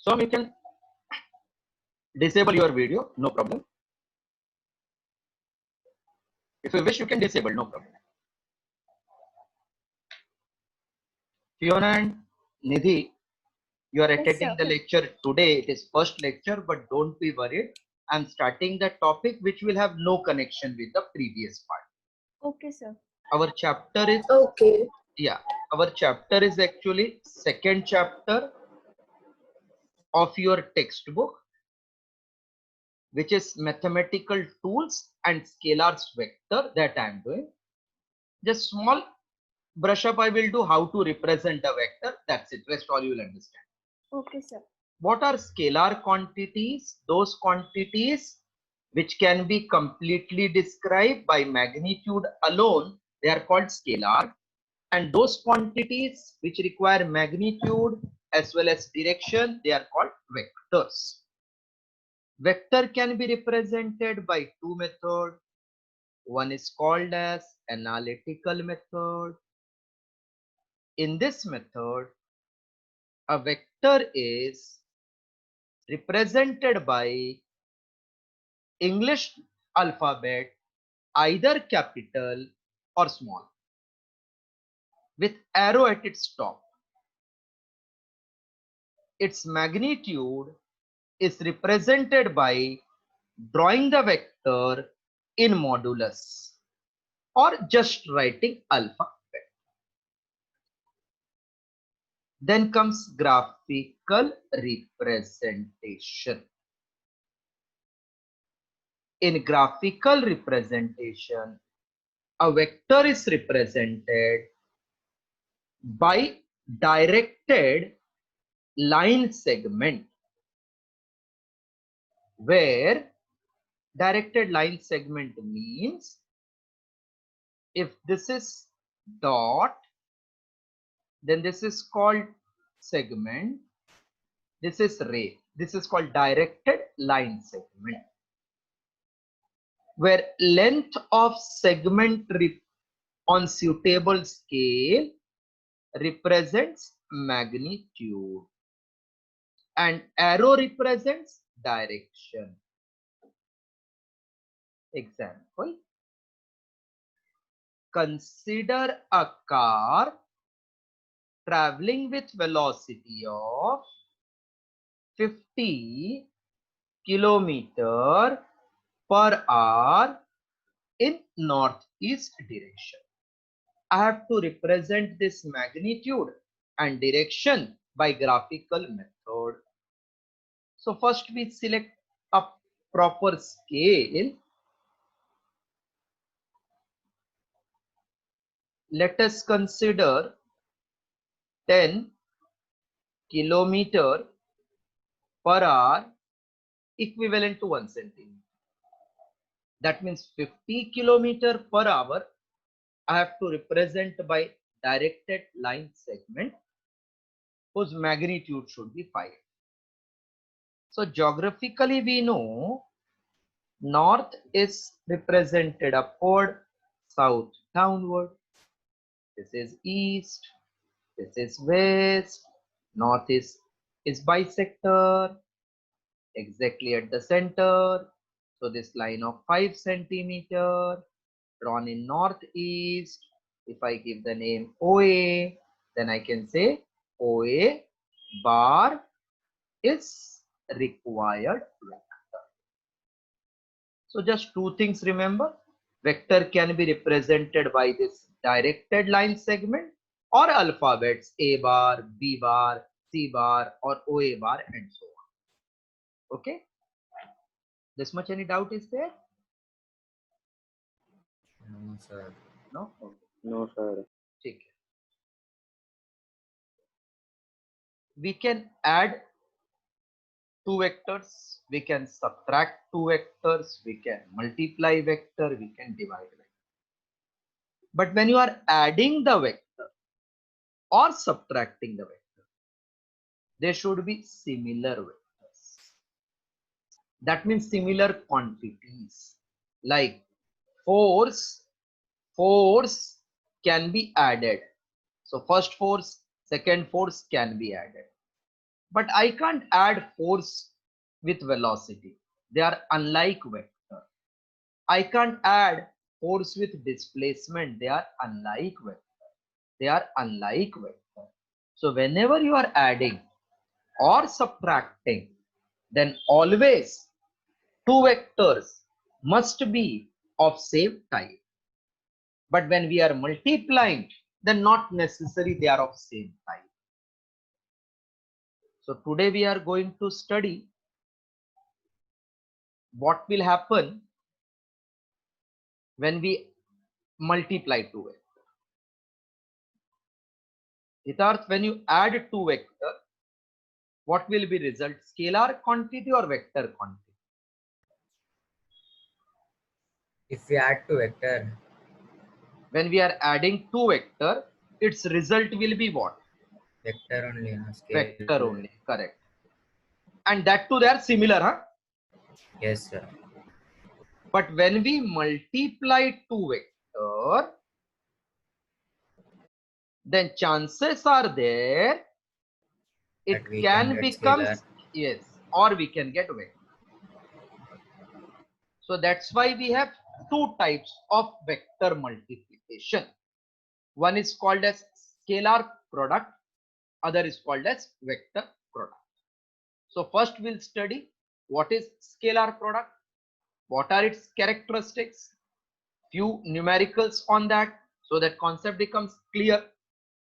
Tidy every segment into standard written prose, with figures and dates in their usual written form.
So you can disable your video, no problem. If you wish, you can disable, no problem. Fiona and Nidhi, you are Yes, attending sir. the lecture today. It is first lecture, but don't be worried. I'm starting the topic which will have no connection with the previous part. Okay, sir. Our chapter is, Okay. yeah, our chapter is actually second chapter of your textbook, which is mathematical tools and scalars vector that I am doing. Just small brush up I will do how to represent a vector. That's it. Rest all you will understand. Okay, sir. What are scalar quantities? Those quantities which can be completely described by magnitude alone, they are called scalar. And those quantities which require magnitude as well as direction, they are called vectors. Vector can be represented by two methods. One is called as analytical method. In this method, a vector is represented by English alphabet, either capital or small, with arrow at its top. Its magnitude is represented by drawing the vector in modulus or just writing alphabet. Then comes graphical representation. In graphical representation, a vector is represented by directed line segment, where directed line segment means if this is dot, then this is called segment, this is ray, this is called directed line segment, where length of segment on suitable scale represents magnitude and arrow represents direction. Example, consider a car traveling with velocity of 50 kilometer per hour in northeast direction. I have to represent this magnitude and direction by graphical method. So first we select a proper scale. Let us consider 10 kilometer per hour equivalent to 1 centimeter. That means 50 kilometer per hour I have to represent by directed line segment whose magnitude should be 5. So geographically we know north is represented upward, south downward, this is east, this is west, north is bisector exactly at the center. So this line of 5 centimeter drawn in northeast, if I give the name OA, then I can say OA bar is required vector. So just two things remember, vector can be represented by this directed line segment or alphabets A bar, B bar, C bar or OA bar and so on. Okay, this much any doubt is there? No, sir. No? Okay. No, sir. ठीक है. We can add two vectors, we can subtract two vectors, we can multiply vector, we can divide vector. But when you are adding the vector or subtracting the vector, there should be similar vectors. That means similar quantities. Like force can be added. So first force, second force can be added. but I can't add force with velocity. They are unlike vector. I can't add force with displacement. They are unlike vector. They are unlike vector. So whenever you are adding or subtracting, then always two vectors must be of same type. But when we are multiplying, then not necessary they are of same type. So today we are going to study what will happen when we multiply two vectors. Hitarth, when you add two vectors, what will be result? Scalar quantity or vector quantity? If we add to vector, When we are adding two vector, its result will be what? vector only, no scale. Vector only, correct. And that too they are similar, huh? Yes, sir. But when we multiply two vector, then chances are there it That we can get become scalar. yes, or we can get vector. So that's why we have two types of vector multiplication. One is called as scalar product, other is called as vector product. So first we'll study what is scalar product, what are its characteristics, few numericals on that, so that concept becomes clear,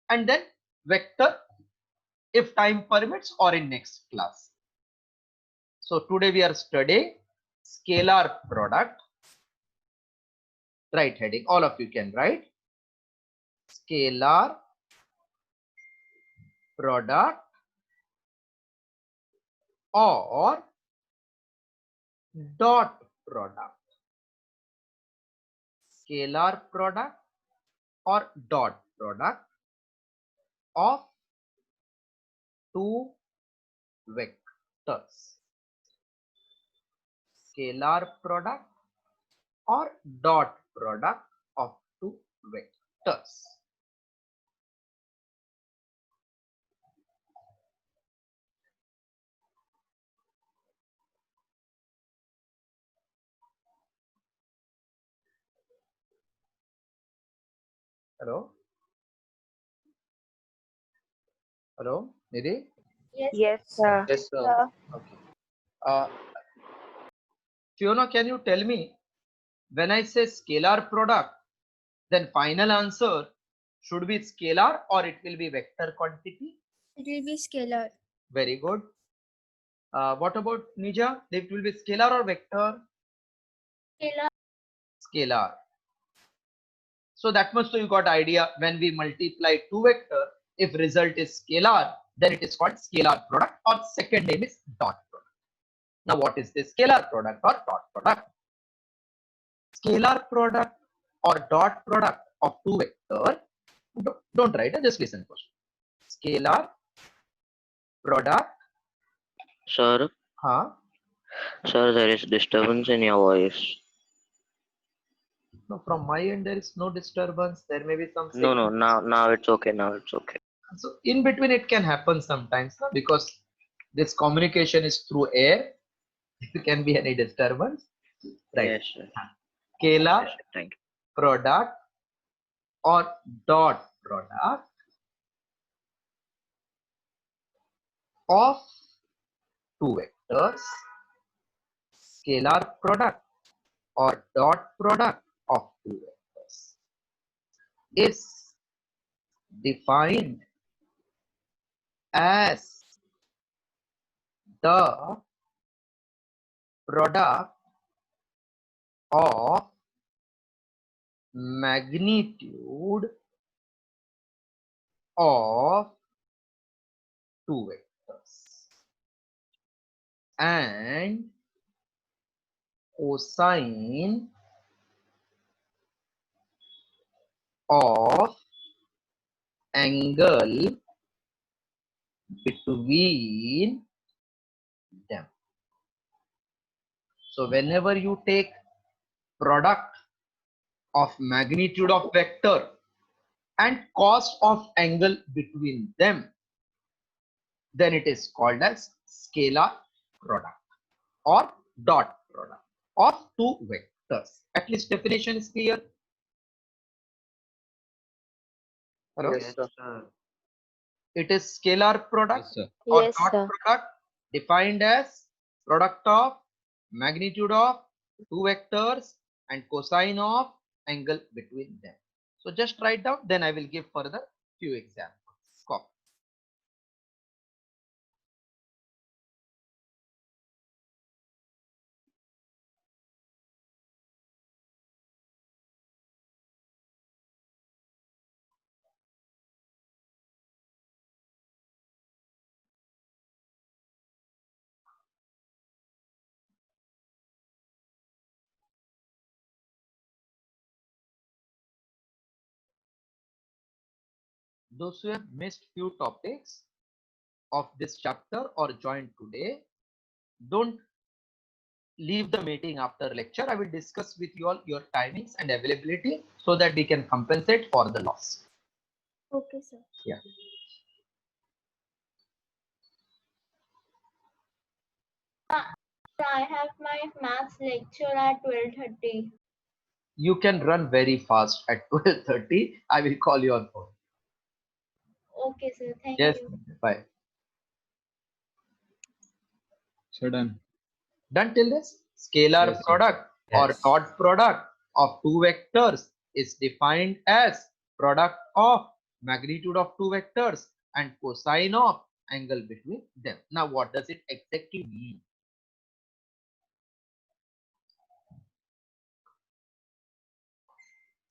and then vector if time permits or in next class. So today we are studying scalar product. Right heading, all of you can write scalar product or dot product. Scalar product or dot product of two vectors. Scalar product or dot product of two vectors. Hello? Hello, Nidhi? Yes, sir. Yes, sir. Sir. Okay. Fiona, can you tell me when I say scalar product, then final answer should be scalar or it will be vector quantity? It will be scalar. Very good. What about Nija? It will be scalar or vector? Scalar. Scalar. So that much so you got idea when we multiply two vector, if result is scalar, then it is called scalar product or second name is dot product. Now what is this scalar product or dot product? Scalar product or dot product of two vector, don't write, just listen first. Scalar product. Sir, Huh? sir, there is disturbance in your voice. No, from my end there is no disturbance. There may be some No, signal. now it's okay. Now it's okay. So in between it can happen sometimes, no? Because this communication is through air. There can be any disturbance. Right. Yes, sir. Scalar Yes, sir. Thank you. product or dot product of two vectors. Scalar product or dot product of two vectors is defined as the product of magnitude of two vectors and cosine of angle between them. So whenever you take product of magnitude of vector and cos of angle between them, then it is called as scalar product or dot product of two vectors. At least definition is clear. Hello? Yes, sir. It is scalar product Yes, sir. or Yes, dot sir. product defined as product of magnitude of two vectors and cosine of angle between them. So just write down, then I will give further few examples. Copy. Those who have missed few topics of this chapter or joined today, don't leave the meeting after lecture. I will discuss with you all your timings and availability so that we can compensate for the loss. Okay, sir. Yeah. I have my maths lecture at 12:30. You can run very fast at 12:30. I will call you on phone. Okay, sir. Thank Yes, you. bye. So done. Done till this? Scalar Yes, sir. product or Yes. dot product of two vectors is defined as product of magnitude of two vectors and cosine of angle between them. Now, what does it exactly mean?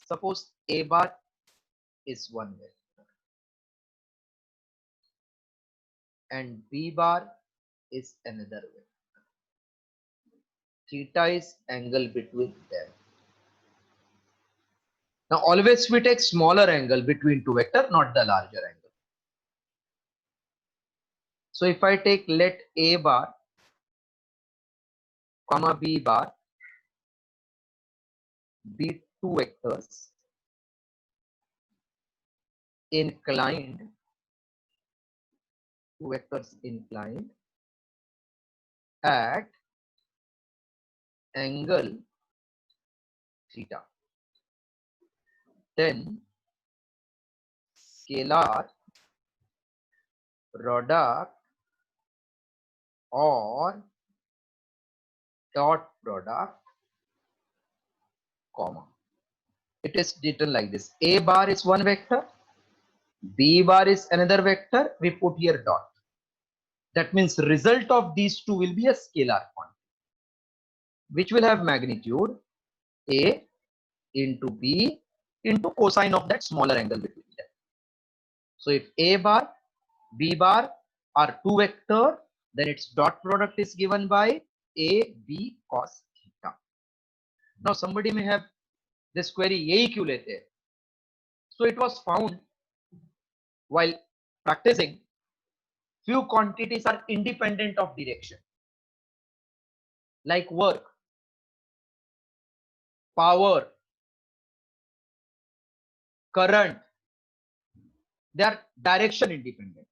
Suppose A bar is one vector and B bar is another vector. Theta is angle between them. Now always we take smaller angle between two vector, not the larger angle. So if I take let A bar comma B bar be two vectors inclined, two vectors inclined at angle theta, then scalar product or dot product comma. It is written like this: A bar is one vector, B bar is another vector. We put here dot. That means result of these two will be a scalar quantity, which will have magnitude A into B into cosine of that smaller angle between them. So if A bar, B bar are two vector, then its dot product is given by A, B cos theta. Now somebody may have this query, यही क्यों लेते हैं? So it was found while practicing, few quantities are independent of direction, like work, power, current. They are direction independent.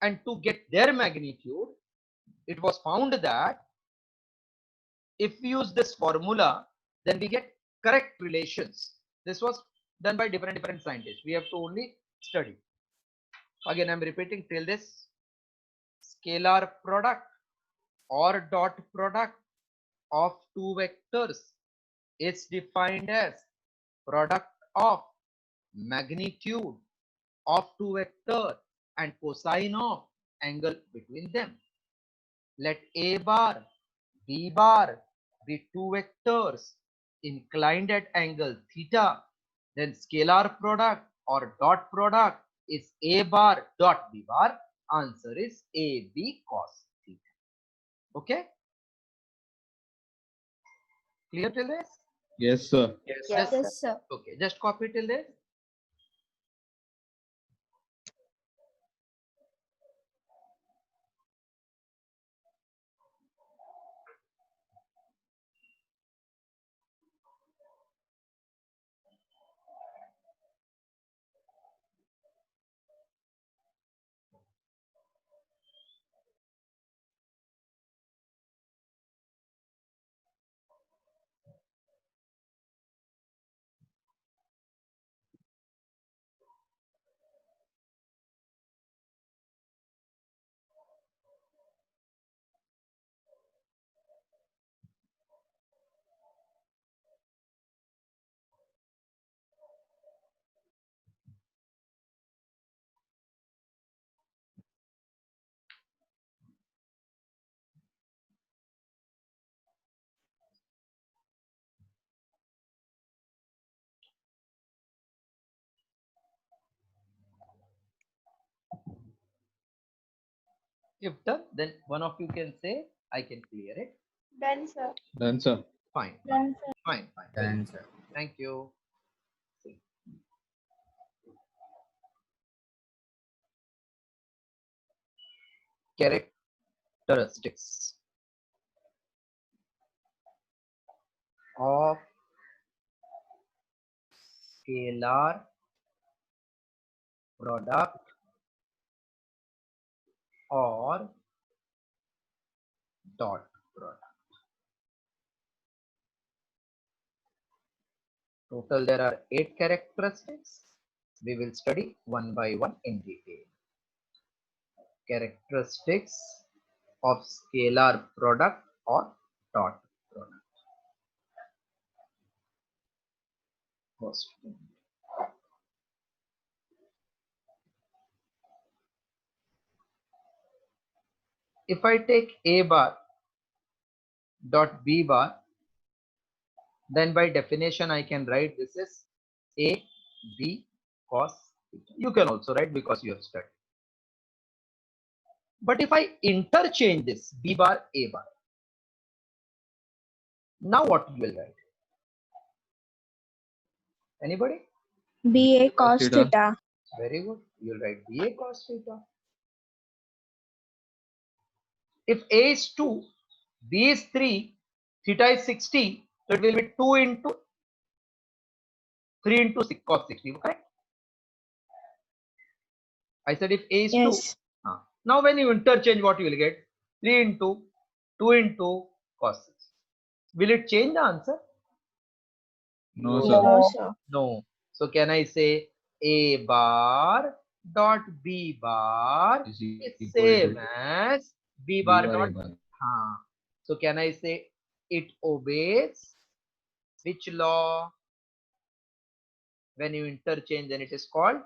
And to get their magnitude, it was found that if we use this formula, then we get correct relations. This was done by different scientists. We have to only study. Again, I'm repeating till this: scalar product or dot product of two vectors is defined as product of magnitude of two vectors and cosine of angle between them. Let A bar, B bar be two vectors inclined at angle theta, then scalar product or dot product is A bar dot B bar. Answer is AB cos theta. Okay? Clear till this? Yes, sir. Yes, sir. Okay, just copy till this. If done, then one of you can say, I can clear it. Done, sir. Done, sir. Fine, Done, sir. fine, fine. Very Done, good. sir. Thank you. See. Characteristics of scalar product or dot product. Total there are 8 characteristics. We will study one by one in detail. Characteristics of scalar product or dot product. First, if I take A bar dot B bar, then by definition I can write this as A B cos theta. You can also write because you have studied. But if I interchange this B bar A bar, now what you will write? Anybody? BA cos theta. theta. Very good. You'll write BA cos theta. If A is 2, B is 3, theta is 60, so it will be 2 into 3 into cos 60, correct? I said if A is 2. Yes. Now when you interchange, what you will get? 3 into 2 into cos 60. Will it change the answer? No, sir. No, sir. No. So can I say A bar dot B bar Is is equal same to as B B bar bar A dot. bar. So can I say it obeys which law? When you interchange, then it is called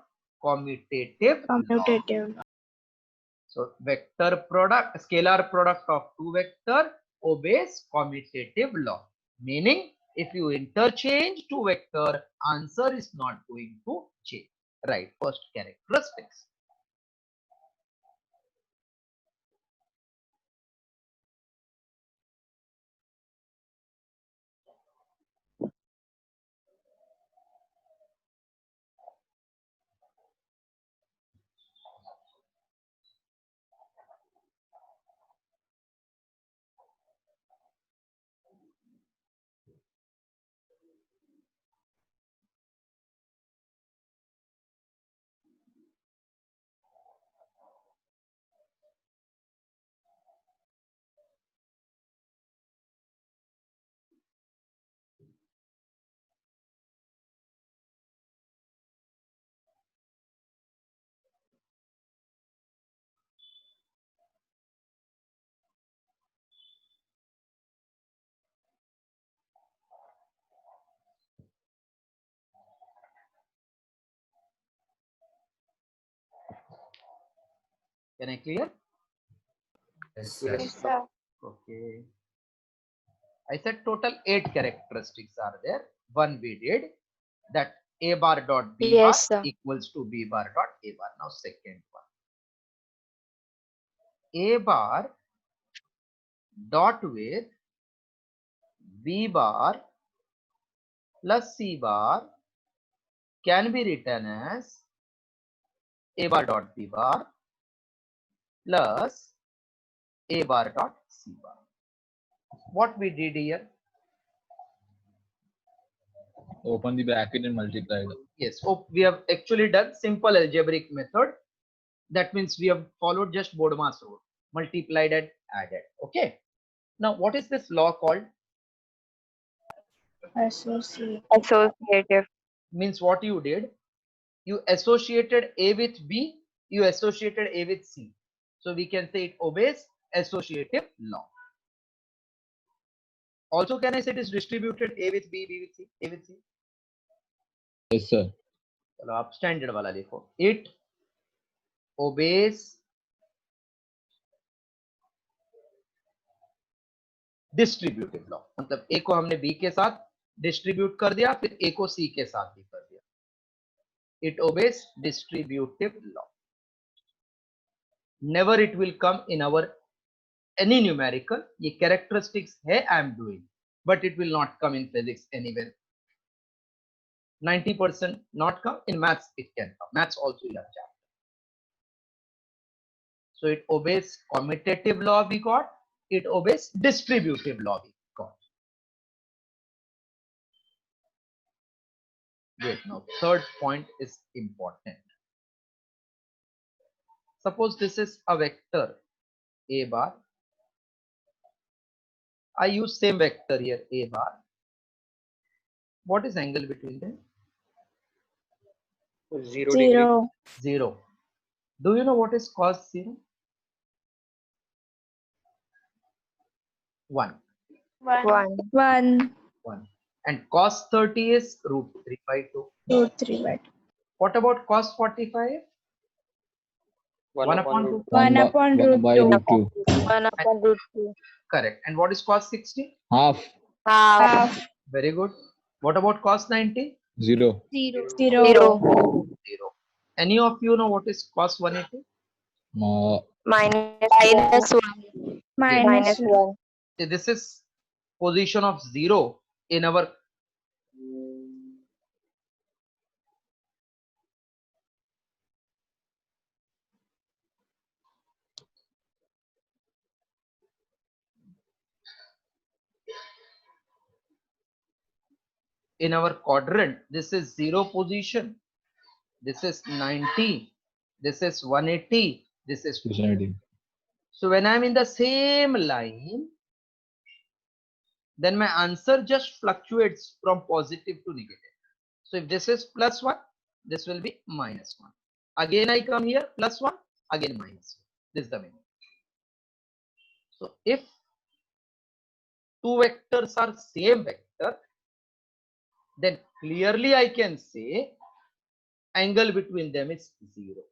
commutative law. Commutative. So vector product, scalar product of two vector obeys commutative law. Meaning if you interchange two vector, answer is not going to change. Right, first characteristics. Can I clear? Yes, sir. Yes, sir. Okay. I said total 8 characteristics are there. One we did, that A bar dot B bar Yes, sir. equals to B bar dot A bar. Now second one. A bar dot with B bar plus C bar can be written as A bar dot B bar plus A bar dot C bar. What we did here? Open the bracket and multiply. Yes, we have actually done simple algebraic method. That means we have followed just Bodmas rule, multiplied and added. Okay. Now, what is this law called? Associative. Means what you did, you associated A with B, you associated A with C. So we can say it obeys associative law. Also, can I say it is distributed A with B, B with C, A with C? Yes, sir. चलो आप standard वाला लिखो. It obeys distributive law. मतलब A को हमने B के साथ distribute कर दिया, फिर A को C के साथ भी कर दिया. It obeys distributive law. never it will come in our any numerical. ये characteristics है I am doing, but it will not come in physics anywhere. 90% not come in maths. It can come. Maths also you have chapter. So it obeys commutative law we got. It obeys distributive law we got. Wait, now third point is important. Suppose this is a vector a bar. I use same vector here a bar. What is angle between them? 0 degree. 0. 0. Do you know what is cos 0? 1. 1. 1. And cos 30 is root 3 by 2. Root 3 by 2. What about cos 45? 1 upon root 2. 1 upon root by 2. root 2. 1 upon root 2. Correct. And what is cos 60? Half. Half. Very good. What about cos 90? 0. 0. 0. Any of you know what is cos 180? Minus 1. Minus 1. See, this is position of 0 in our quadrant. This is 0 position. This is 90. This is 180. This is 270. So when I'm in the same line, then my answer just fluctuates from positive to negative. So if this is plus 1, this will be minus 1. Again I come here plus 1, again minus 1. This is the meaning. So if two vectors are same vector, then clearly I can say angle between them is 0.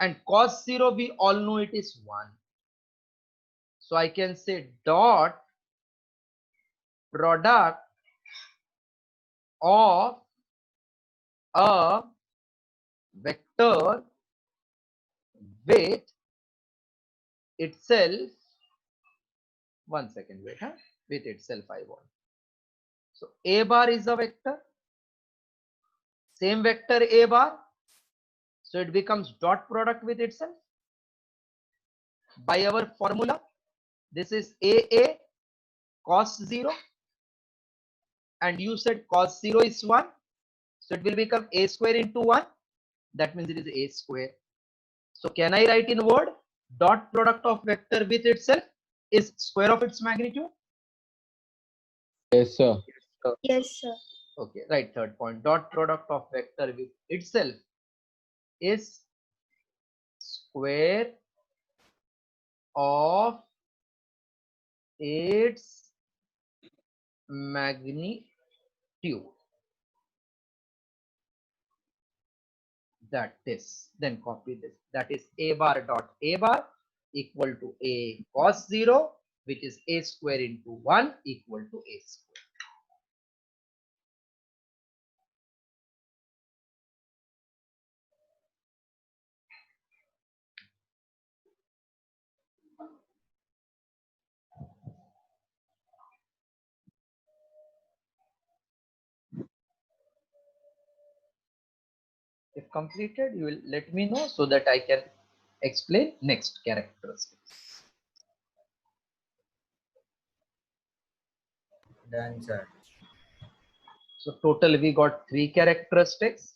And cos 0 we all know it is 1. So I can say dot product of a vector with itself. 1 second, wait, with itself I want. So a bar is a vector, same vector a bar, so it becomes dot product with itself. By our formula, this is a cos 0, and you said cos 0 is 1, so it will become a square into 1. That means it is a square. So can I write in word dot product of vector with itself is square of its magnitude? Yes, sir. Yes, sir. Okay, right. Third point, dot product of vector with itself is square of its magnitude. That is, then copy this. That is a bar dot a bar equal to a cos 0, which is a square into 1 equal to a square. If completed, you will let me know so that I can explain next characteristics. Done, sir. So total we got 3 characteristics.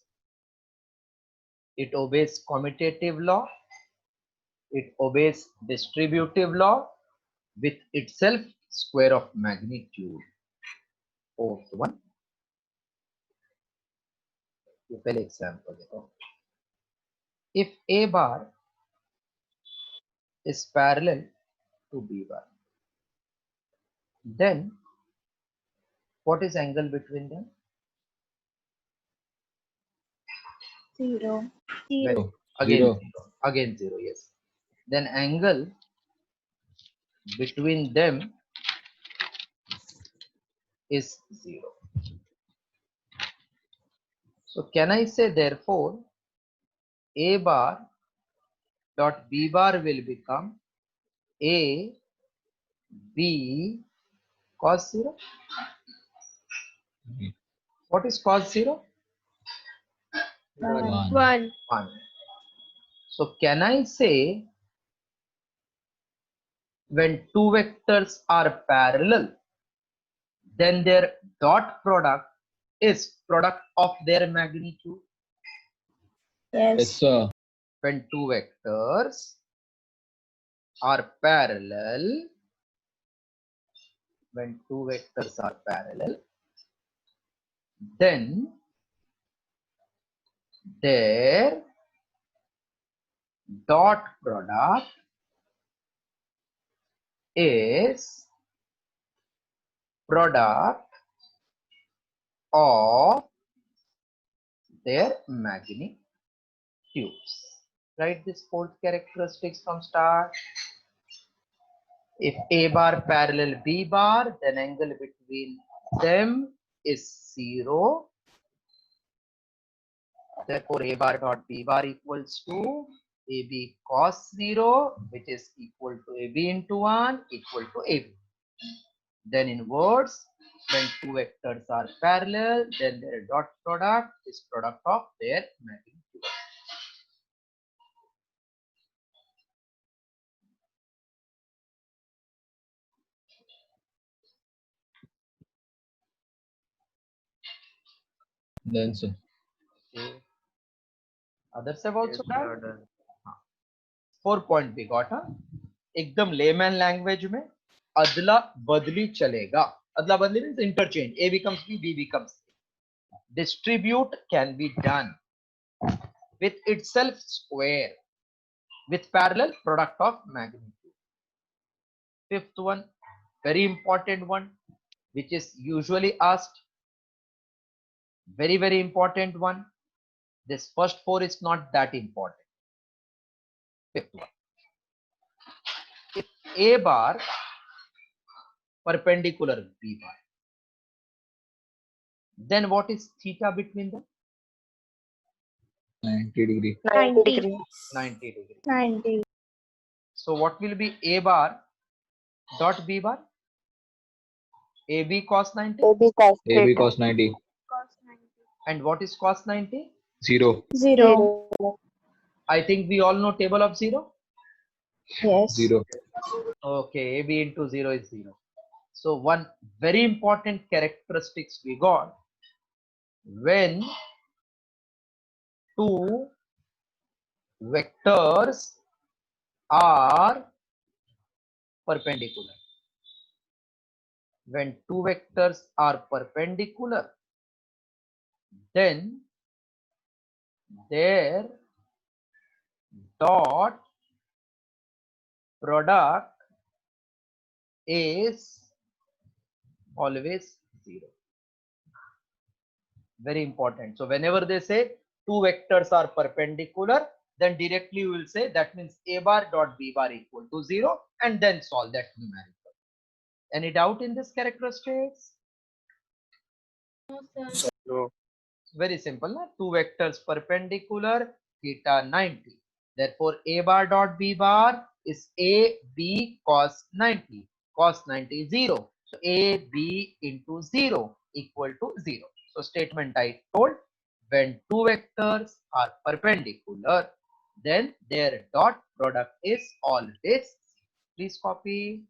It obeys commutative law. It obeys distributive law with itself square of magnitude. Fourth one. ये पहले example देखो. If A bar is parallel to B bar, then what is angle between them? 0. Well, Zero. again 0, yes. Then angle between them is 0. So can I say therefore A bar dot B bar will become A B cos 0. What is cos 0? 1. 1. 1. So can I say when two vectors are parallel, then their dot product is product of their magnitude? Yes, Yes. sir. When two vectors are parallel, when two vectors are parallel, then their dot product is product of their magnitudes. Write this fourth characteristics from start. If A bar parallel B bar, then angle between them is 0. Therefore, A bar dot B bar equals to AB cos 0, which is equal to AB into 1 equal to AB. Then in words, when two vectors are parallel, then their dot product is product of their magnitude. Then, sir. Okay. Others have also Yes, sir, done. done. 4 point we got, हाँ? एकदम layman language में अदला बदली चलेगा. अदला बदली means interchange. A becomes B, B becomes C. Distribute can be done with itself square with parallel product of magnitude. Fifth one, very important one, which is usually asked. Very important one. This first four is not that important. Fifth one. If A bar perpendicular B bar, then what is theta between them? 90 degree. 90. 90 degree. 90. So what will be A bar dot B bar? AB cos 90. AB cos 90. And what is cos 90? 0. 0. I think we all know table of 0. Yes. 0. Okay, AB into 0 is 0. So one very important characteristics we got, when two vectors are perpendicular. When two vectors are perpendicular, then their dot product is always 0. Very important. So whenever they say two vectors are perpendicular, then directly we will say that means A bar dot B bar equal to 0, and then solve that numerical. Any doubt in this characteristics? No, sir. No. Very simple. Na? Two vectors perpendicular, theta 90. Therefore, A bar dot B bar is A B cos 90. Cos 90 is 0. So A B into 0 equal to 0. So statement I told, when two vectors are perpendicular, then their dot product is always. Please copy.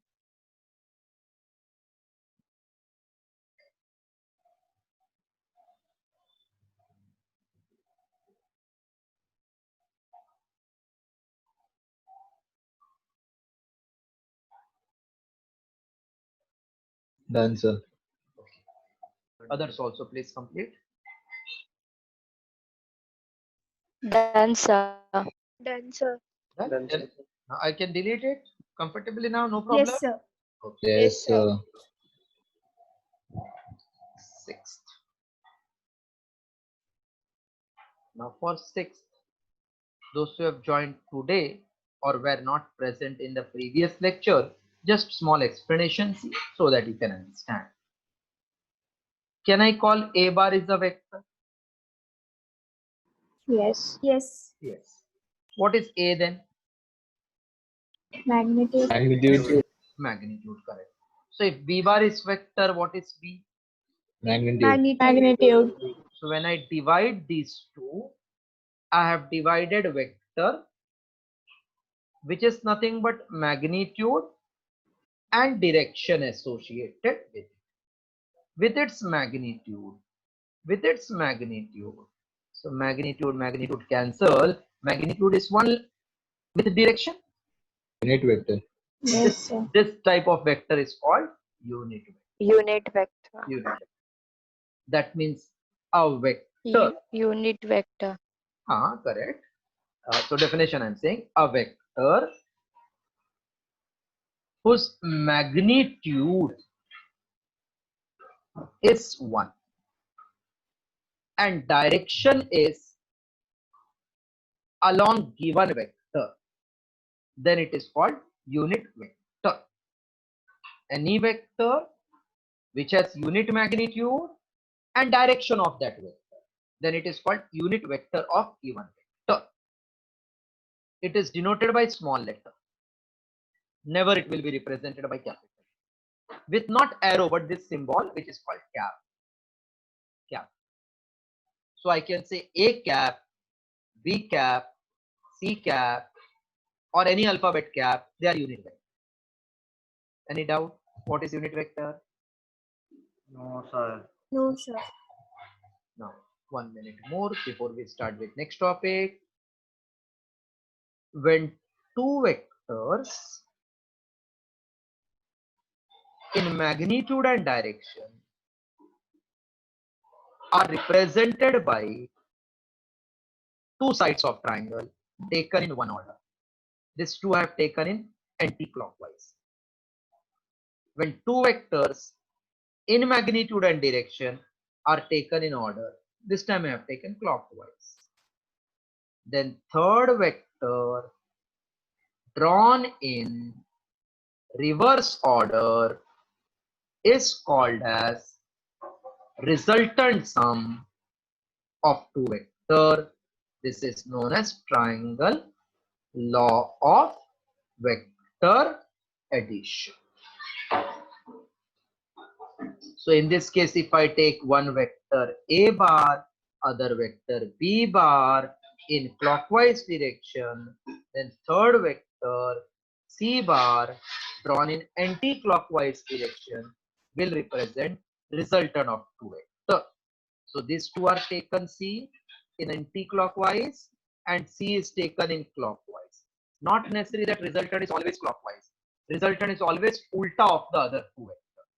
Done, sir. Others also please complete. Done, sir. Done, sir. Done? Done, sir. Now I can delete it comfortably now, no problem. Yes, sir. Okay. Yes, sir. Sixth. Now for sixth, those who have joined today or were not present in the previous lecture, just small explanations so that you can understand. Can I call A bar is a vector? Yes. Yes. Yes. What is A then? Magnitude. Magnitude. Magnitude, correct. So if B bar is vector, what is B? Magnitude. Magnitude. So when I divide these two, I have divided vector, which is nothing but magnitude and direction associated with it. With its magnitude. So magnitude cancel. Magnitude is one with direction. Unit vector. Yes, sir. This type of vector is called unit vector. Unit vector. Unit. That means a vector. Unit vector. Correct. So definition I'm saying a vector whose magnitude is 1 and direction is along given vector, then it is called unit vector. Any vector which has unit magnitude and direction of that vector, then it is called unit vector of given vector. It is denoted by small letter. Never it will be represented by capital. With not arrow, but this symbol which is called cap. Cap. So I can say A cap, B cap, C cap, or any alphabet cap, they are unit vector. Any doubt? What is unit vector? No, sir. No, sir. Now, 1 minute more before we start with next topic. When two vectors in magnitude and direction are represented by two sides of triangle taken in one order. These two I have taken in anti-clockwise. When two vectors in magnitude and direction are taken in order, this time I have taken clockwise. Then third vector drawn in reverse order is called as resultant sum of two vectors. This is known as triangle law of vector addition. So in this case, if I take one vector A bar, other vector B bar in clockwise direction, then third vector C bar drawn in anti-clockwise direction will represent resultant of two vectors. So these two are taken C in anti-clockwise and C is taken in clockwise. Not necessarily that resultant is always clockwise. Resultant is always ulta of the other two vectors.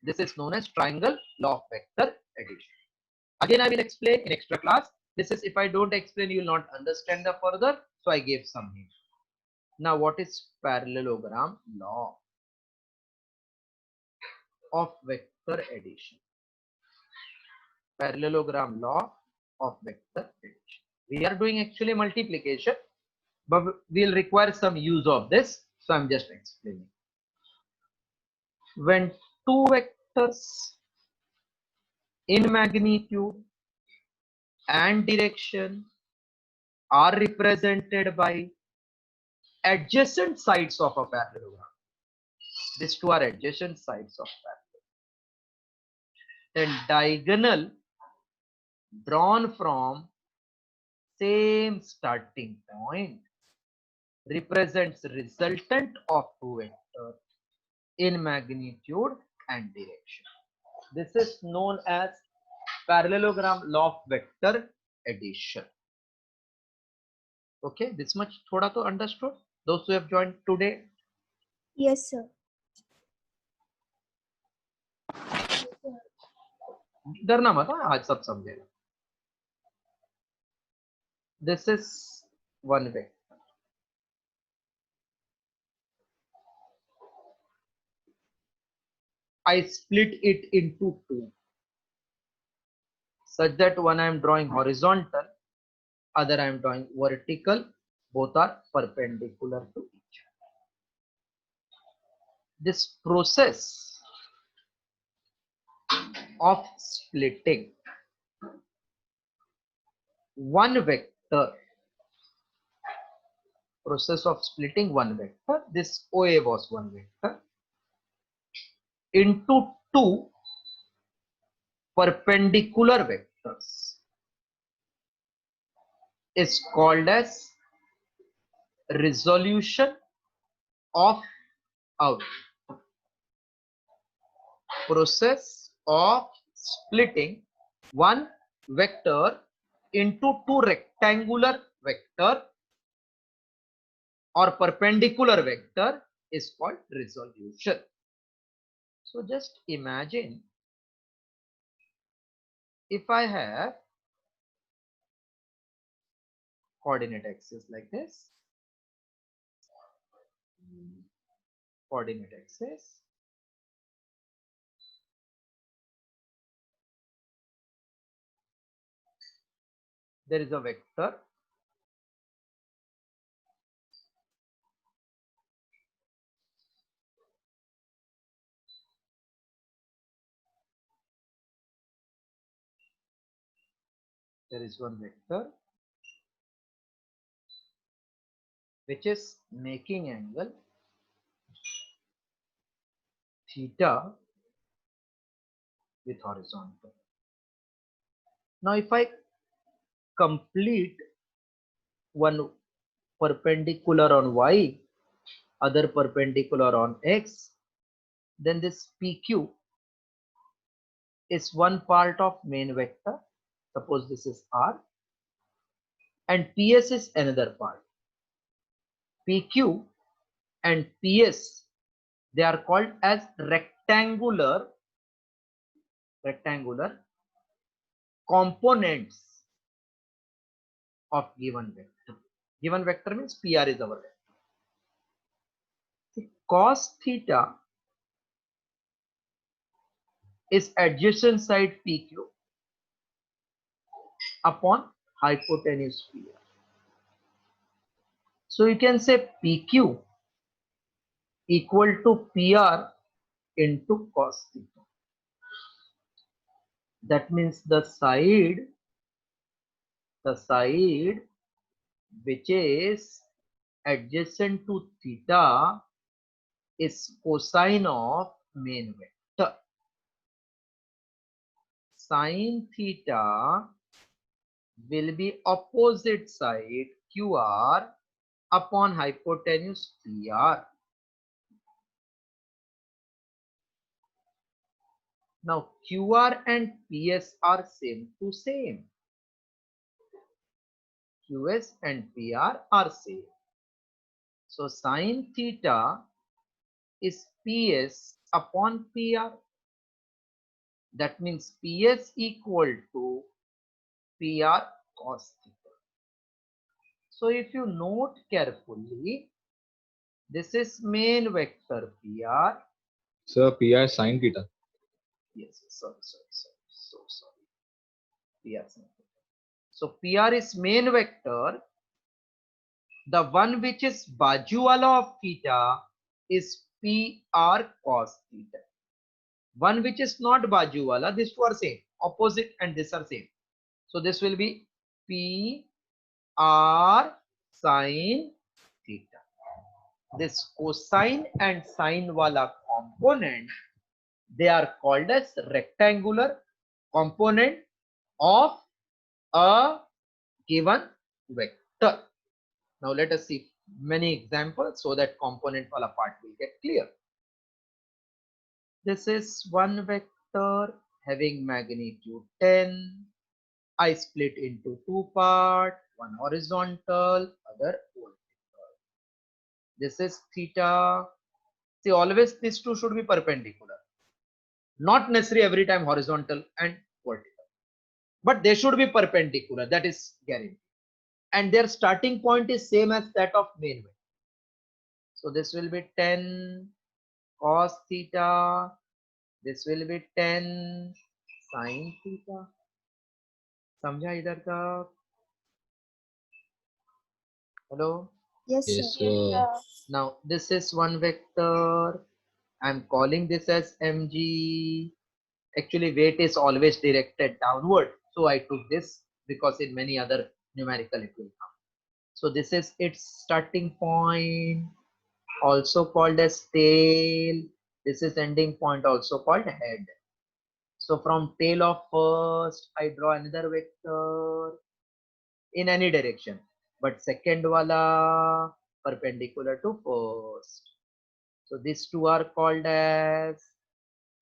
This is known as triangle law of vector addition. Again, I will explain in extra class. This is, if I don't explain, you will not understand the further. So I gave some hint. Now, what is parallelogram law of vector addition? Parallelogram law of vector addition. We are doing actually multiplication, but we'll require some use of this. So I'm just explaining. When two vectors in magnitude and direction are represented by adjacent sides of a parallelogram. These two are adjacent sides of parallelogram. Then diagonal drawn from same starting point represents resultant of two vectors in magnitude and direction. This is known as parallelogram law of vector addition. Okay, this much thoda to understood? Those who have joined today? Yes, sir. डरना मत, आज सब समझेगा. This is one way. I split it into two, such that one I am drawing horizontal, other I am drawing vertical. Both are perpendicular to each other. This process of splitting one vector process of splitting one vector, this OA was one vector, into two perpendicular vectors is called as resolution of output. Process of splitting one vector into two rectangular vector or perpendicular vector is called resolution. So just imagine if I have coordinate axis like this, coordinate axis, there is a vector which is making angle theta with horizontal. Now if I complete one perpendicular on y, other perpendicular on x, then this PQ is one part of main vector. Suppose this is R, and PS is another part. PQ and PS, they are called as rectangular components of given vector. Given vector means PR is our vector. See, cos theta is adjacent side PQ upon hypotenuse PR. So you can say PQ equal to PR into cos theta. That means the side which is adjacent to theta is cosine of main vector. Sin theta will be opposite side QR upon hypotenuse PR. Now QR and PS are same to same. QS and PR are same. So sin theta is PS upon PR. That means PS equal to PR cos theta. So if you note carefully, this is main vector PR. Sir, PR sin theta. Yes, sorry. PR sin theta. So PR is main vector. The one which is bajuwala of theta is PR cos theta. One which is not bajuwala, these two are same, opposite, and these are same. So this will be PR sin theta. This cosine and sine wala component, they are called as rectangular component of a given vector. Now let us see many examples so that component wala part will get clear. This is one vector having magnitude 10. I split into two parts, one horizontal, other vertical. This is theta. See, always these two should be perpendicular. Not necessarily every time horizontal and vertical, but they should be perpendicular. That is guaranteed. And their starting point is same as that of main vector. So this will be 10 cos theta. This will be 10 sin theta. समझा इधर का? Hello? Yes, Yes, sir. sir. Now this is one vector. I'm calling this as mg. Actually weight is always directed downward. So I took this because in many other numerical it will come. So this is its starting point, also called as tail. This is ending point, also called head. So from tail of first, I draw another vector in any direction, but second wala perpendicular to first. So these two are called as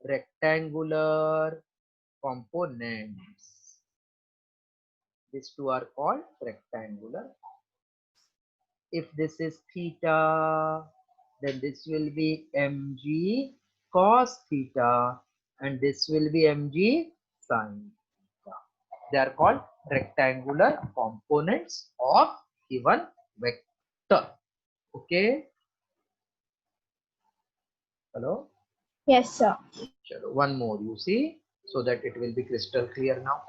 rectangular components. These two are called rectangular. If this is theta, then this will be mg cos theta, and this will be mg sin theta. They are called rectangular components of given vector. Okay. Hello. Yes, sir. Chalo, one more you see, so that it will be crystal clear now.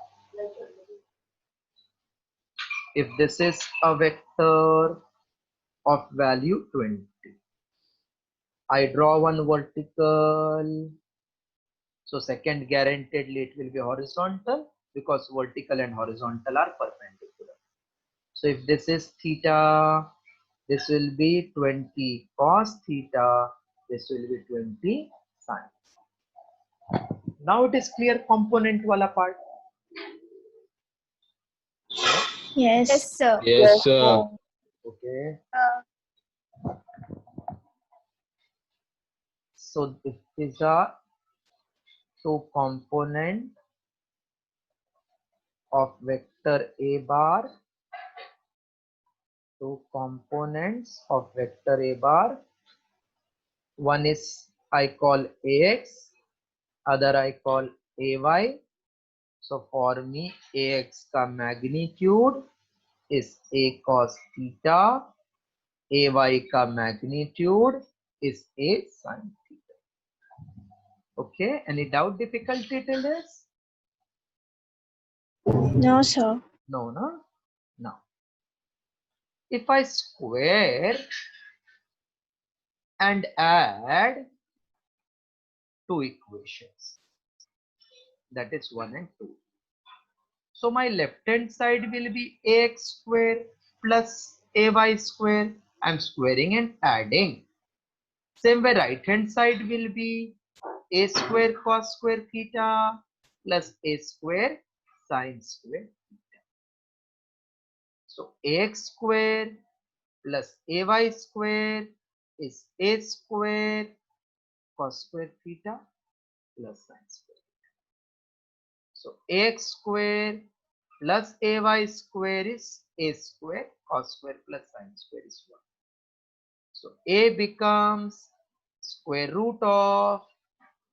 If this is a vector of value 20, I draw one vertical. So second guaranteedly it will be horizontal, because vertical and horizontal are perpendicular. So if this is theta, this will be 20 cos theta, this will be 20 sin. Now it is clear component wala part. Yes. Yes, sir. Yes, sir. Okay. So this is a two component of vector A bar, two components of vector A bar. One is I call AX, other I call AY. So for me, AX का magnitude is A cos theta, AY का magnitude is A sin theta. Okay, any doubt, difficulty till this? No, sir. No, no? Now, if I square and add two equations, that is 1 and 2. So my left hand side will be ax square plus ay square. I'm squaring and adding. Same way right hand side will be a square cos square theta plus a square sin square theta. So ax square plus ay square is a square cos square theta plus sin square. So ax square plus ay square is a square cos square plus sin square is 1. So a becomes square root of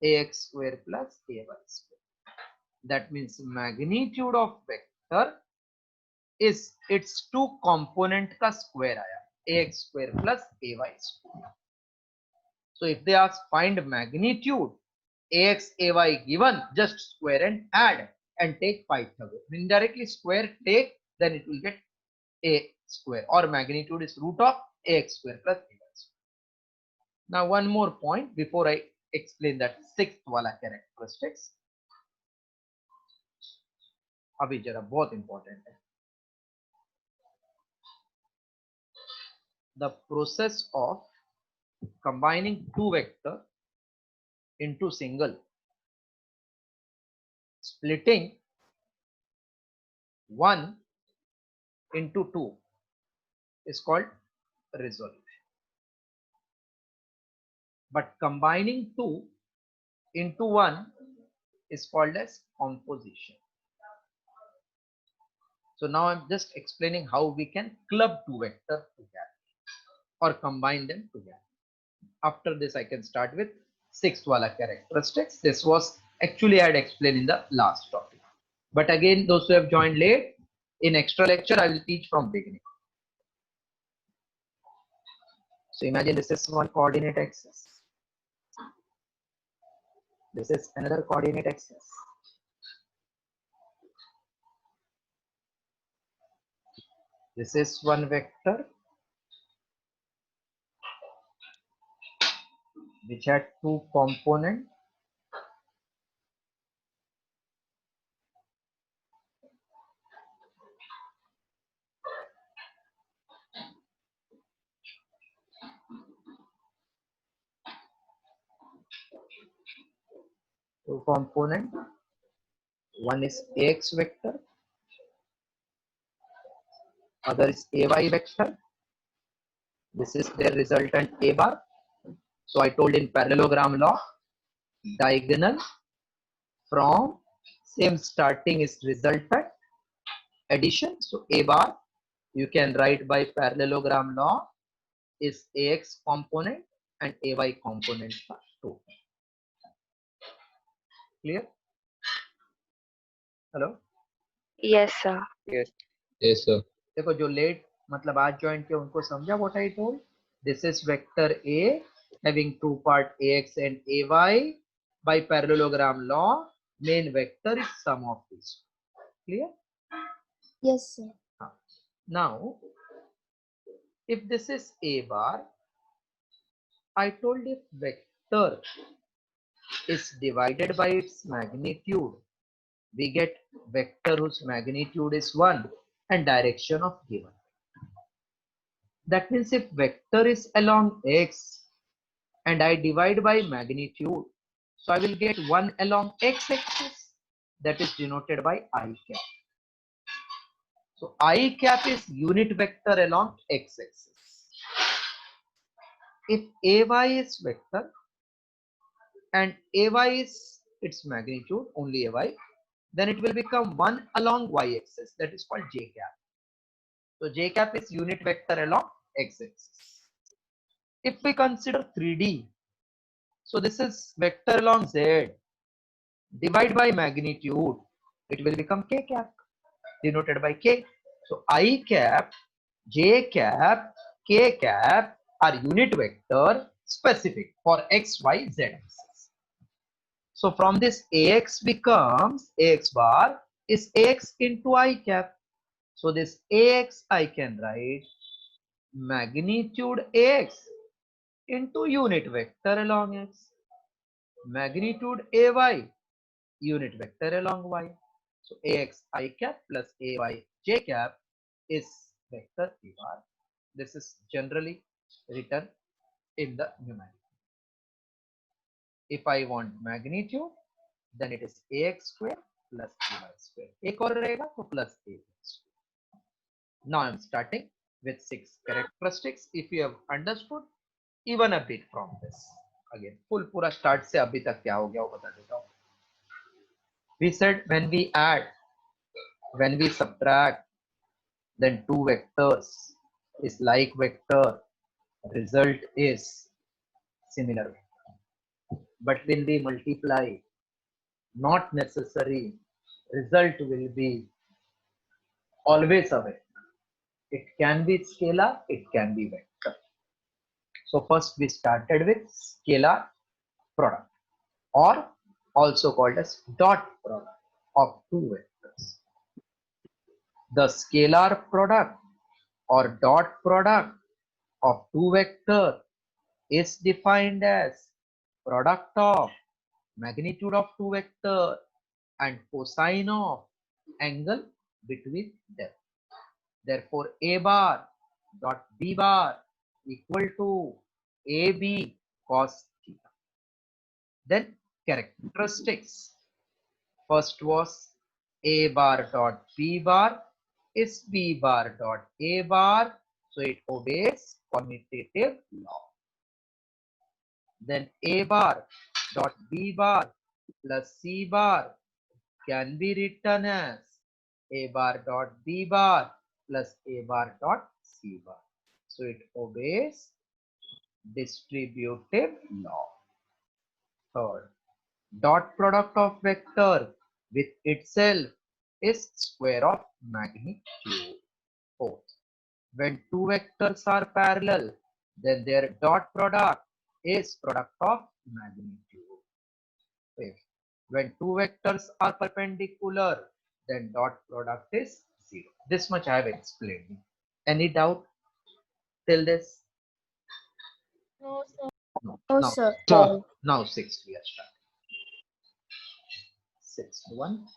ax square plus ay square. That means magnitude of vector is its two component का square आया, ax square plus ay square. So if they ask find magnitude, ax ay given, just square and add and take Pythagoras. Indirectly square take, then it will get a square, or magnitude is root of ax square plus ay square. Now one more point before I explain that sixth wala characteristics. अभी जरा बहुत important है. The process of combining two vector into single, splitting 1 into 2 is called resolution. But combining 2 into 1 is called as composition. So now I'm just explaining how we can club two vectors together or combine them together. After this, I can start with sixth wala characteristics. This was actually I had explained in the last topic. But again, those who have joined late, in extra lecture, I will teach from beginning. So imagine this is one coordinate axis. This is another coordinate axis. This is one vector which had two components. two component. One is ax vector, other is ay vector. This is their resultant a bar. So I told in parallelogram law, diagonal from same starting is resultant addition. So a bar you can write by parallelogram law is ax component and ay component are 2. Clear? Hello? Yes, sir. Yes, sir. देखो जो late मतलब आज join किया उनको समझा what I told. This is vector A having two part ax and ay. By parallelogram law, main vector is sum of these. Clear? Yes, sir. Now, if this is a bar, I told if vector is divided by its magnitude, we get vector whose magnitude is 1 and direction of given. That means if vector is along x and I divide by magnitude, so I will get 1 along x-axis, that is denoted by I cap. So I cap is unit vector along x-axis. If ay is vector and ay is its magnitude, only ay, then it will become 1 along y-axis, that is called j cap. So j cap is unit vector along x-axis. If we consider 3D, so this is vector along z, divide by magnitude, it will become k cap, denoted by k. So I cap, j cap, k cap are unit vector specific for x, y, z axis. So from this ax becomes ax bar is ax into I cap. So this ax I can write magnitude ax into unit vector along x, magnitude ay unit vector along y. So ax I cap plus ay j cap is vector a bar. This is generally written in the numeric. If I want magnitude, then it is ax square plus ay square. एक और रहेगा तो plus a square. Now I am starting with 6 characteristics. If you have understood even a bit from this, again full पूरा start से अभी तक क्या हो गया वो बता देता हूँ. We said when we add, when we subtract, then two vectors is like vector, result is similar vector. But when we multiply, not necessary, result will be always a vector. It can be scalar, it can be vector. So first we started with scalar product, or also called as dot product of two vectors. The scalar product or dot product of two vector is defined as product of magnitude of two vector and cosine of angle between them. Therefore, a bar dot b bar equal to ab cos theta. Then characteristics. First was a bar dot b bar is b bar dot a bar, so it obeys commutative law. Then a bar dot b bar plus c bar can be written as a bar dot b bar plus a bar dot c bar. So it obeys distributive law. Third, dot product of vector with itself is square of magnitude. Fourth, when two vectors are parallel, then their dot product is product of magnitude. Fifth, when two vectors are perpendicular, then dot product is 0. This much I have explained. Any doubt till this? No, sir. No. No, Now, sir. now 6 we are starting. 6 1.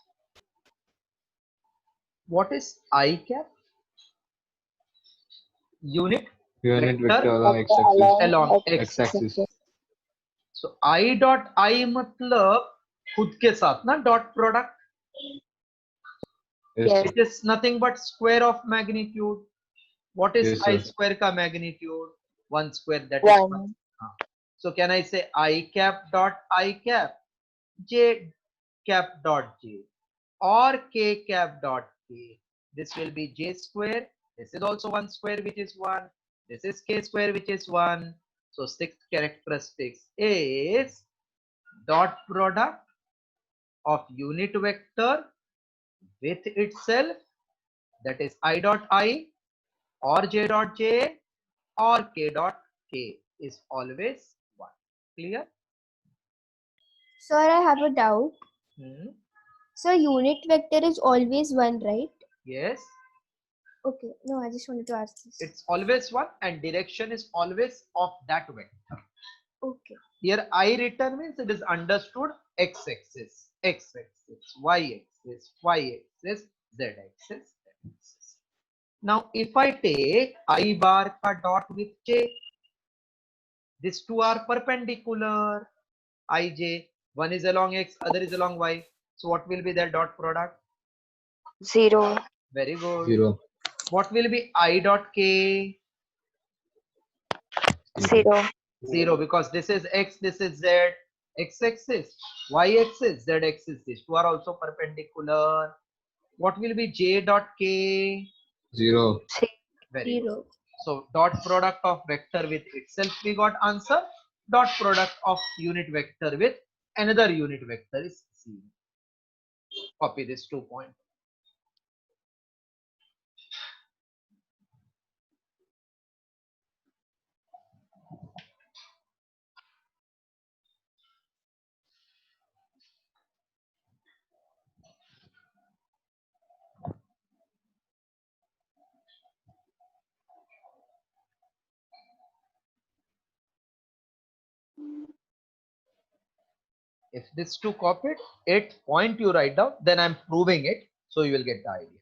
What is I cap? Unit Vector along x-axis. along X-axis. So I dot I मतलब खुद के साथ ना dot product. Yes. Yes. It is nothing but square of magnitude. What is Yes, I sir. square ka magnitude? 1 square, that is 1. One. So can I say I cap dot I cap, J cap dot J, or K cap dot K? This will be J square. This is also 1 square, which is 1. This is K square, which is 1. So sixth characteristics is dot product of unit vector with itself, that is I dot I or J dot J or K dot K is always 1. Clear? Sir, I have a doubt. Hmm. So unit vector is always 1, right? Yes, Okay. No, I just wanted to ask this. it's always 1 and direction is always of that vector. Okay. Here I written means it is understood x-axis, x-axis, y-axis, y-axis, z-axis, z-axis. Now if I take I bar ka dot with j, these two are perpendicular. Ij, one is along x, other is along y. So what will be their dot product? 0. Very good. 0. What will be I dot k? 0. 0, because this is x, this is z, x-axis, y-axis, z-axis. These two are also perpendicular. What will be j dot k? 0. Very good. 0. So dot product of vector with itself, we got answer. Dot product of unit vector with another unit vector is 0. Copy this 2 point. If this 2 copied, 8 point you write down, then I'm proving it, so you will get the idea.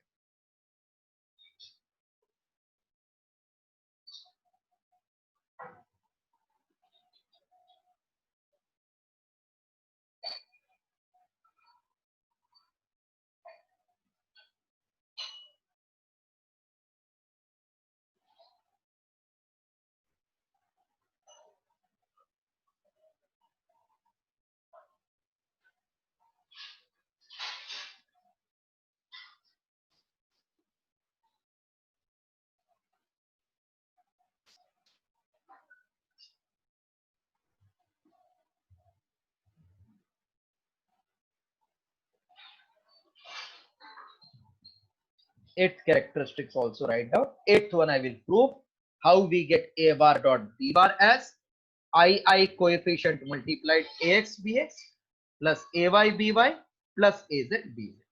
Eighth characteristics also write down. Eighth one I will prove how we get a bar dot b bar as I coefficient multiplied ax bx plus ay by plus az bz.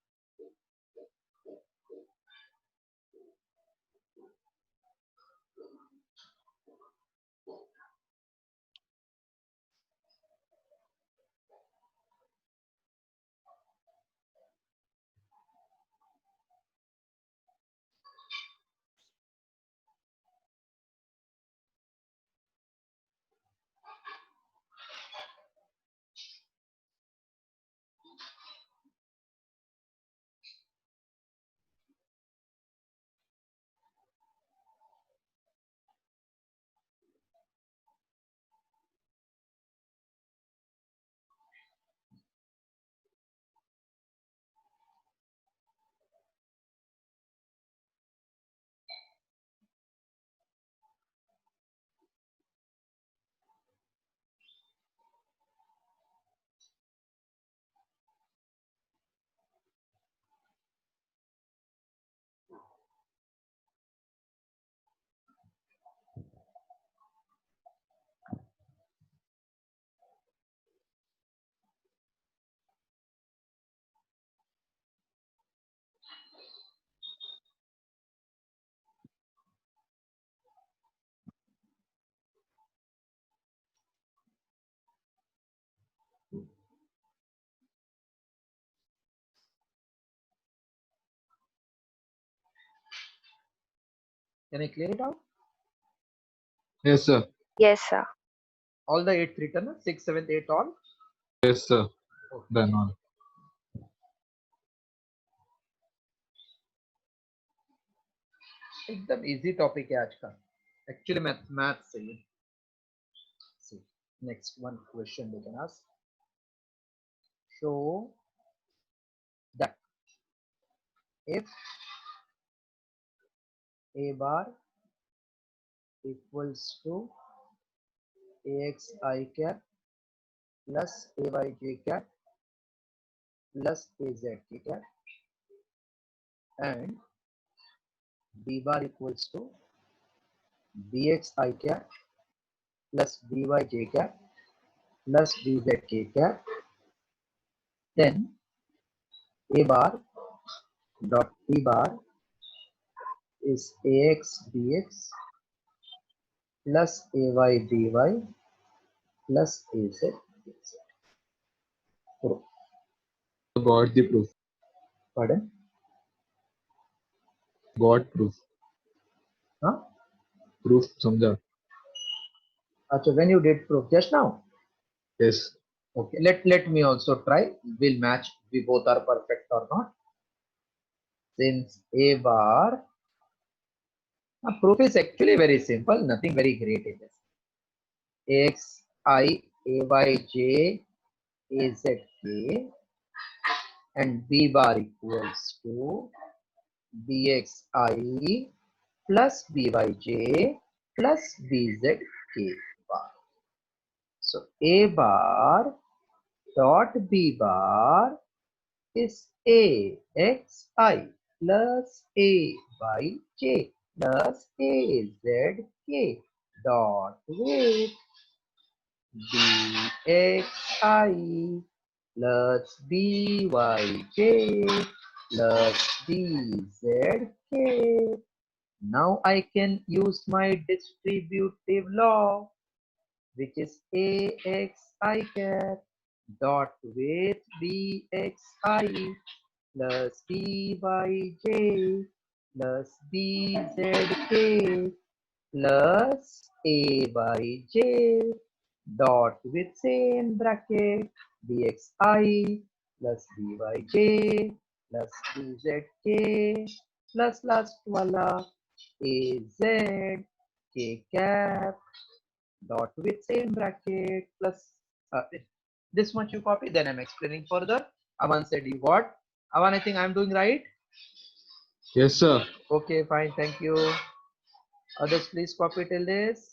Can I clear it out? Yes, sir. Yes, sir. All the 8 written, 6, 7, 8 all. Yes, sir. Done all. एकदम easy topic है आज का, actually math से ही. See, next one question they can ask. Show that if a bar equals to axi cap plus ayj cap plus azk cap and b bar equals to bxi cap plus byj cap plus bzk cap, then a bar dot b bar is ax bx plus ay by plus az dz. Proof. Got the proof. Pardon? Got proof. Huh? Proof समझा. Achha, when you did proof just now? Yes. Okay, let me also try. We'll match we both are perfect or not. Since a bar, proof is actually very simple, nothing very great in this. X I a y j a z k and b bar equals to bxi plus byj plus bzk bar. So a bar dot b bar is axi plus ayj plus azk dot with bxi plus byj plus bzk. Now I can use my distributive law, which is axi cap dot with bxi plus byj plus bzk plus a by j dot with same bracket bxi plus byj plus bzk plus last wala az k cap dot with same bracket plus this much you copy, then I'm explaining further. Aman said you got. Aman, I think I'm doing right. Yes, sir. Okay, fine, thank you. Others, please copy till this.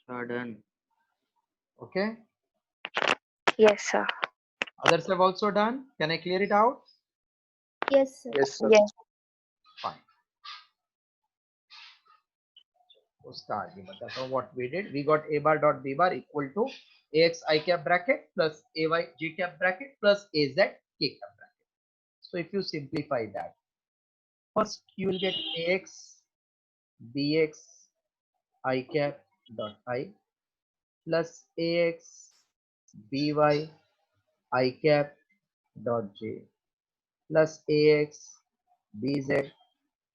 Are done. Okay, Yes, sir. others have also done. Can I clear it out? Yes, sir. Yes, sir. Yes. Fine. So start. So what we did, we got a bar dot b bar equal to ax I cap bracket plus ay j cap bracket plus az k cap bracket. So if you simplify that, first you will get ax bx I cap dot I plus ax by I cap dot j plus ax bz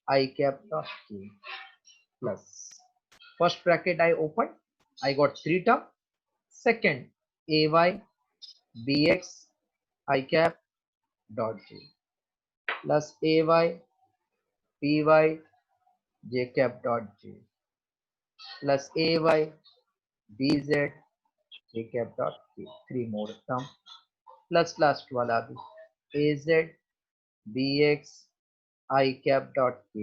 I cap dot k plus first bracket I opened, I got three term. Second ay bx I cap dot j plus ay py j cap dot j plus ay bz j cap dot k. 3 more term plus last wala bhi az bx I cap dot k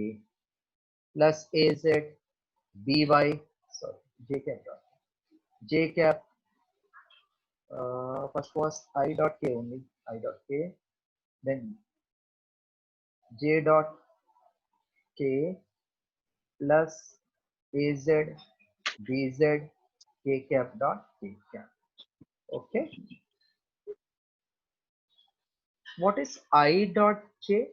plus az by sorry j cap dot j cap first was I dot k only I dot k then j dot k plus az bz k cap dot k cap. Okay, what is I dot j?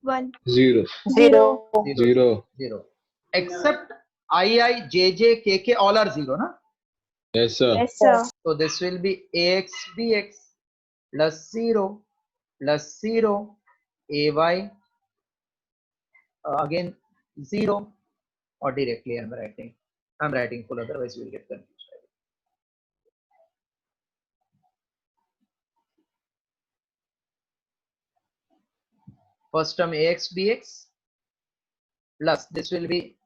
1. 0. 0. 0. 0 except I j j k k all are 0 na? Yes, sir. Yes, sir. So this will be ax bx plus 0 ay again 0 or directly I'm writing full, otherwise you will get confused. First term ax bx plus this will be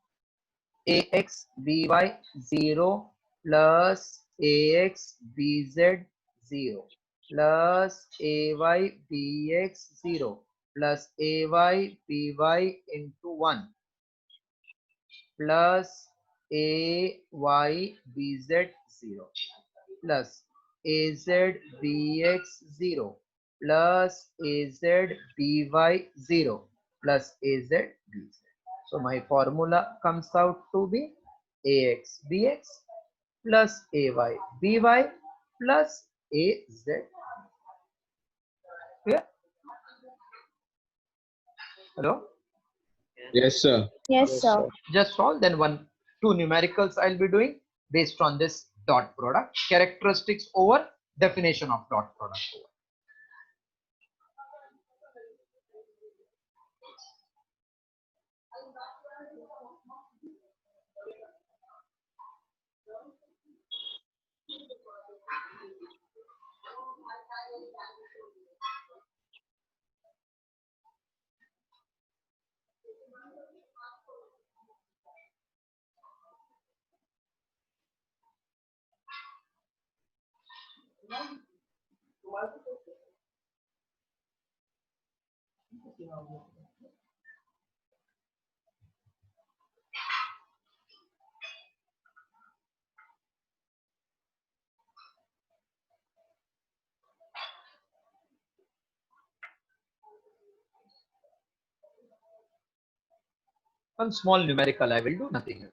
ax by 0 plus ax bz 0 plus ay bx 0 plus ay by into 1 plus ay bz 0 plus az bx 0 plus az by 0 plus az bz. So my formula comes out to be ax bx plus ay by plus az. Yeah. Hello. Yes, sir. Yes, sir. Just all then two numericals I'll be doing based on this dot product, characteristics over definition of dot product over. One small numerical I will do, nothing else.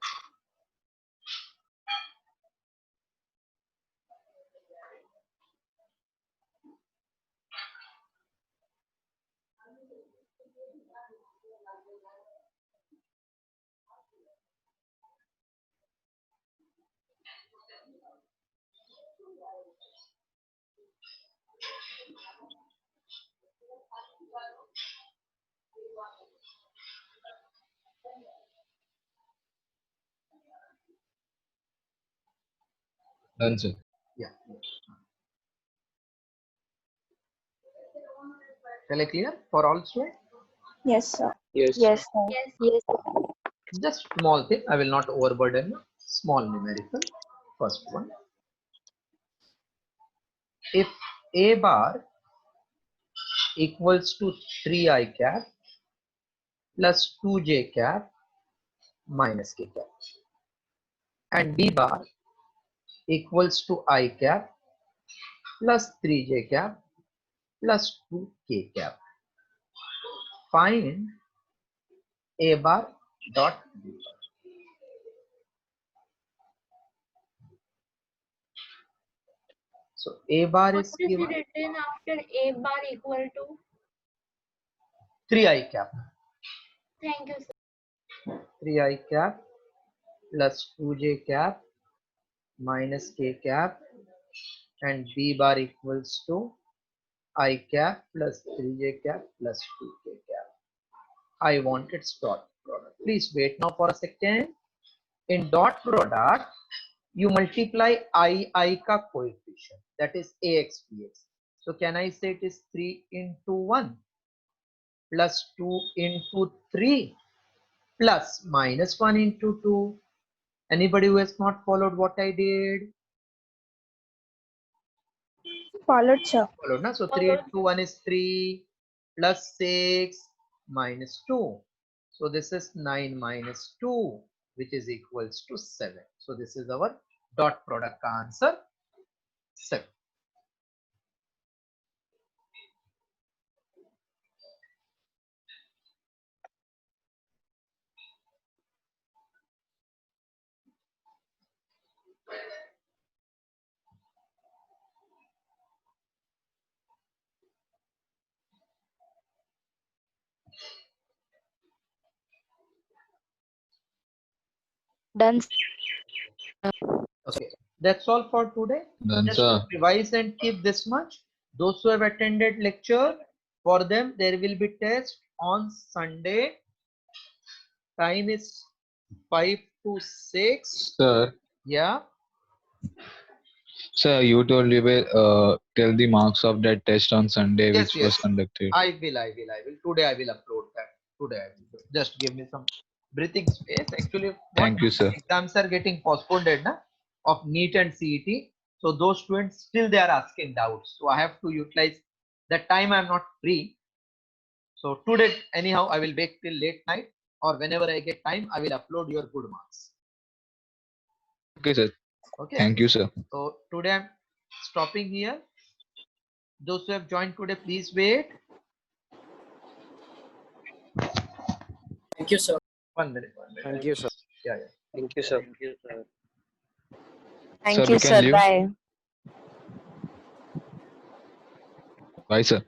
Done, sir. Yeah. Shall I clear for all students? Yes, sir. Yes. Yes, sir. Yes. Yes. Just small thing, I will not overburden you. Small numerical. First one. If a bar equals to 3i cap plus 2j cap minus k cap and b bar equals to I cap plus 3j cap plus 2k cap, find a bar dot b bar. So a bar What is is given written after a bar equal to? 3i cap. Thank you, sir. 3i cap plus 2j cap minus k cap and b bar equals to I cap plus 3j cap plus 2k cap. I want its dot product. Please wait now for a second. In dot product, you multiply I ka coefficient, that is ax bx. So can I say it is 3 into 1 plus 2 into 3 plus minus 1 into 2. Anybody who has not followed what I did? Followed, sir. Followed, na? So 3 into 1 is 3 plus 6 minus 2. So this is 9 minus 2, which is equals to 7. So this is our dot product answer, 7. Done. Okay, that's all for today. Done, Just sir. revise and keep this much. Those who have attended lecture, for them there will be test on Sunday. Time is 5 to 6. Sir, Yeah. sir, you told you will tell the marks of that test on Sunday, Yes, which was yes. conducted. I will. Today I will upload that. Today I will. Just give me some breathing space. Actually, what Thank you, sir. exams are getting postponed na, of NEET and CET. So those students still they are asking doubts. So I have to utilize that time. I'm not free. So today anyhow I will wait till late night, or whenever I get time I will upload your good marks. Okay, sir. Okay. Thank you, sir. So today I'm stopping here. Those who have joined today, please wait. Thank you, sir. 1 minute. Thank you, sir. Yeah. Thank you, sir. Thank Sir, you, we can sir. leave. Bye. Bye, sir.